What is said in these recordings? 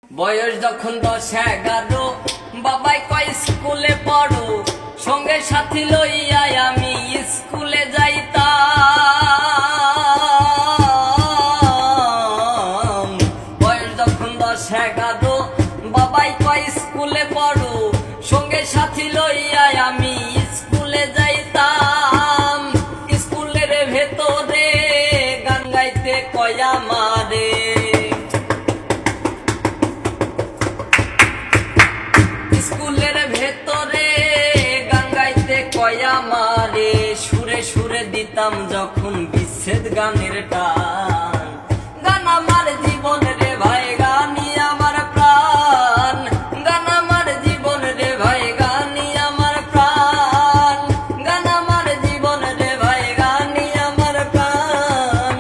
বয়স যখন 10-11 বাবাই কয় স্কুলে পড়ো, সঙ্গে সাথী লইয়া আমি স্কুলে যাইতাম। বয়স যখন 10-11 বাবাই কয় স্কুলে পড়ো, সঙ্গে সাথী লইয়া আমি স্কুলে যাইতাম। স্কুলের ভেতরে গান গাইতে কয় আমারে, স্কুলের ভেতরে গান গাইতে কয় আমারে। সুরে সুরে দিতাম যখন বিচ্ছেদ গানের টান। গান আমার জীবন রে ভাই, গানই আমার প্রাণ। গান আমার জীবন রে ভাই, গানই আমার প্রাণ। গান আমার জীবন রে ভাই, গানই আমার প্রাণ।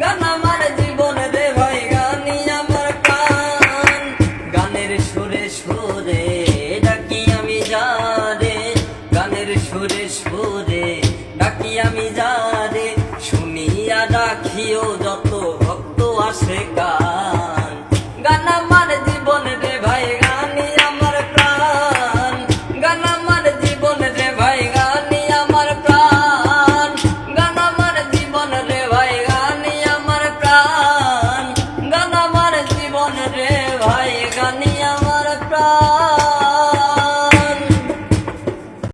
গান আমার জীবন রে ভাই, গানই আমার প্রাণ। গানের সুরে সুরে ডাকি আমি যারে, গানের সুরে সুরে ডাকি আমি যারে। শুনিয়া রাখিও যত ভক্ত আসে কা